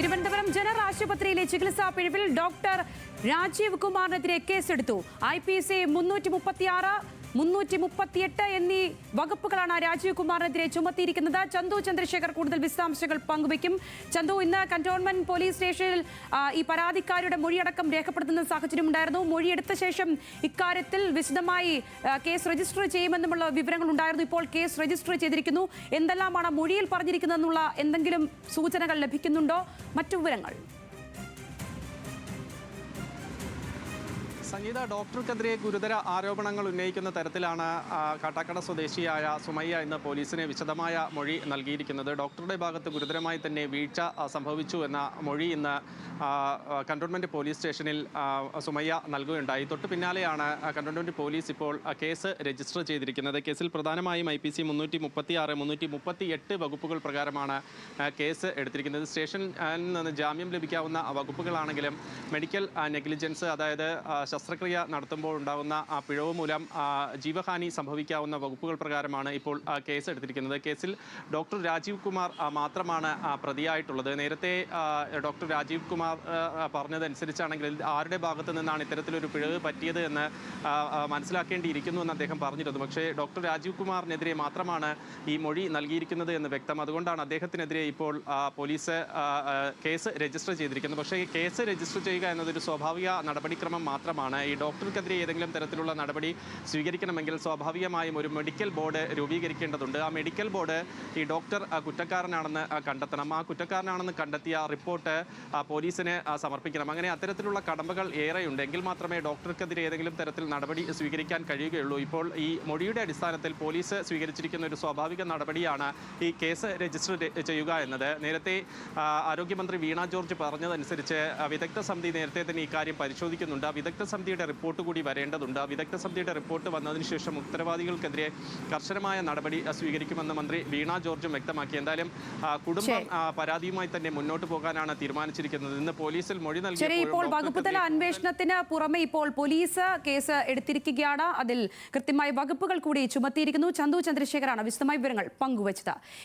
Thiruvananthapuram general ആശുപത്രിയിലെ ചികിത്സാ പിഴവിൽ doctor Rajeev കുമാറിനെതിരെ കേസെടുത്തു. IPC 336, 338 എന്നീ വകുപ്പുകളാണ് രാജീവ് കുമാറിനെതിരെ ചുമത്തിയിരിക്കുന്നത്. ചന്തു ചന്ദ്രശേഖർ കൂടുതൽ വിശദാംശങ്ങൾ പങ്കുവയ്ക്കും. ചന്തു, ഇന്ന് കന്റോൺമെന്റ് പോലീസ് സ്റ്റേഷനിൽ ഈ പരാതിക്കാരുടെ മൊഴിയടക്കം രേഖപ്പെടുത്തുന്ന സാഹചര്യമുണ്ടായിരുന്നു. മൊഴിയെടുത്ത ശേഷം ഇക്കാര്യത്തിൽ വിശദമായി കേസ് രജിസ്റ്റർ ചെയ്യുമെന്നുമുള്ള വിവരങ്ങൾ ഉണ്ടായിരുന്നു. ഇപ്പോൾ കേസ് രജിസ്റ്റർ ചെയ്തിരിക്കുന്നു. എന്തെല്ലാമാണ് മൊഴിയിൽ പറഞ്ഞിരിക്കുന്നതെന്നുള്ള എന്തെങ്കിലും സൂചനകൾ ലഭിക്കുന്നുണ്ടോ? മറ്റു വിവരങ്ങൾ? സംഗീത, ഡോക്ടർക്കെതിരെ ഗുരുതര ആരോപണങ്ങൾ ഉന്നയിക്കുന്ന തരത്തിലാണ് കാട്ടാക്കട സ്വദേശിയായ സുമയ്യ ഇന്ന് പോലീസിന് വിശദമായ മൊഴി നൽകിയിരിക്കുന്നത്. ഡോക്ടറുടെ ഭാഗത്ത് ഗുരുതരമായി തന്നെ വീഴ്ച സംഭവിച്ചു എന്ന മൊഴി ഇന്ന് കന്റോൺമെന്റ് പോലീസ് സ്റ്റേഷനിൽ സുമയ്യ നൽകുകയുണ്ടായി. തൊട്ടു പിന്നാലെയാണ് കന്റോൺമെന്റ് പോലീസ് ഇപ്പോൾ കേസ് രജിസ്റ്റർ ചെയ്തിരിക്കുന്നത്. കേസിൽ പ്രധാനമായും IPC 336, 338 വകുപ്പുകൾ പ്രകാരമാണ് കേസ് എടുത്തിരിക്കുന്നത്. സ്റ്റേഷനിൽ നിന്ന് ജാമ്യം ലഭിക്കാവുന്ന വകുപ്പുകളാണെങ്കിലും മെഡിക്കൽ നെഗ്ലിജൻസ്, അതായത് ശസ്ത്രക്രിയ നടത്തുമ്പോൾ ഉണ്ടാകുന്ന പിഴവ് മൂലം ജീവഹാനി സംഭവിക്കാവുന്ന വകുപ്പുകൾ പ്രകാരമാണ് ഇപ്പോൾ കേസ് എടുത്തിരിക്കുന്നത്. കേസിൽ ഡോക്ടർ രാജീവ് കുമാർ മാത്രമാണ് പ്രതിയായിട്ടുള്ളത്. നേരത്തെ ഡോക്ടർ രാജീവ് കുമാർ പറഞ്ഞതനുസരിച്ചാണെങ്കിൽ ആരുടെ ഭാഗത്തു നിന്നാണ് ഇത്തരത്തിലൊരു പിഴവ് പറ്റിയത് എന്ന് മനസ്സിലാക്കേണ്ടിയിരിക്കുന്നു എന്ന് അദ്ദേഹം പറഞ്ഞിരുന്നു. പക്ഷേ ഡോക്ടർ രാജീവ് കുമാറിനെതിരെ മാത്രമാണ് ഈ മൊഴി നൽകിയിരിക്കുന്നത് എന്ന് വ്യക്തം. അതുകൊണ്ടാണ് അദ്ദേഹത്തിനെതിരെ ഇപ്പോൾ പോലീസ് കേസ് രജിസ്റ്റർ ചെയ്തിരിക്കുന്നത്. പക്ഷേ കേസ് രജിസ്റ്റർ ചെയ്യുക എന്നതൊരു സ്വാഭാവിക നടപടിക്രമം മാത്രമാണ്. ഈ ഡോക്ടർക്കെതിരെ ഏതെങ്കിലും തരത്തിലുള്ള നടപടി സ്വീകരിക്കണമെങ്കിൽ സ്വാഭാവികമായും ഒരു മെഡിക്കൽ ബോർഡ് രൂപീകരിക്കേണ്ടതുണ്ട്. ആ മെഡിക്കൽ ബോർഡ് ഈ ഡോക്ടർ കുറ്റക്കാരനാണെന്ന് കണ്ടെത്തണം. ആ കുറ്റക്കാരനാണെന്ന് കണ്ടെത്തിയ റിപ്പോർട്ട് പോലീസിന് സമർപ്പിക്കണം. അങ്ങനെ അത്തരത്തിലുള്ള കടമ്പകൾ ഏറെയുണ്ട്. എങ്കിൽ മാത്രമേ ഡോക്ടർക്കെതിരെ ഏതെങ്കിലും തരത്തിൽ നടപടി സ്വീകരിക്കാൻ കഴിയുകയുള്ളൂ. ഇപ്പോൾ ഈ മൊഴിയുടെ അടിസ്ഥാനത്തിൽ പോലീസ് സ്വീകരിച്ചിരിക്കുന്ന ഒരു സ്വാഭാവിക നടപടിയാണ് ഈ കേസ് രജിസ്റ്റർ ചെയ്യുക എന്നത്. നേരത്തെ ആരോഗ്യമന്ത്രി വീണ ജോർജ് പറഞ്ഞതനുസരിച്ച് വിദഗ്ധ സമിതി നേരത്തെ തന്നെ ഇക്കാര്യം പരിശോധിക്കുന്നുണ്ട്. വിദഗ്ധ സമിതിയുടെ റിപ്പോർട്ട് കൂടി വരേണ്ടതുണ്ട്. വിദഗ്ധ സമിതിയുടെ റിപ്പോർട്ട് വന്നതിന് ശേഷം ഉത്തരവാദികൾക്കെതിരെ കർശനമായ നടപടി സ്വീകരിക്കുമെന്ന് മന്ത്രി വീണ ജോർജും വ്യക്തമാക്കി. എന്തായാലും കുടുംബം പരാതിയുമായി തന്നെ മുന്നോട്ട് പോകാനാണ് തീരുമാനിച്ചിരിക്കുന്നത്. ഇന്ന് പോലീസിൽ മൊഴി നൽകി. ഇപ്പോൾ വകുപ്പുതല അന്വേഷണത്തിന് പുറമെ ഇപ്പോൾ പോലീസ് കേസ് എടുത്തിരിക്കുകയാണ്. അതിൽ കൃത്യമായ വകുപ്പുകൾ കൂടി ചുമത്തിയിരിക്കുന്നു. ചന്തു ചന്ദ്രശേഖറാണ് വിശദമായ വിവരങ്ങൾ പങ്കുവച്ചത്.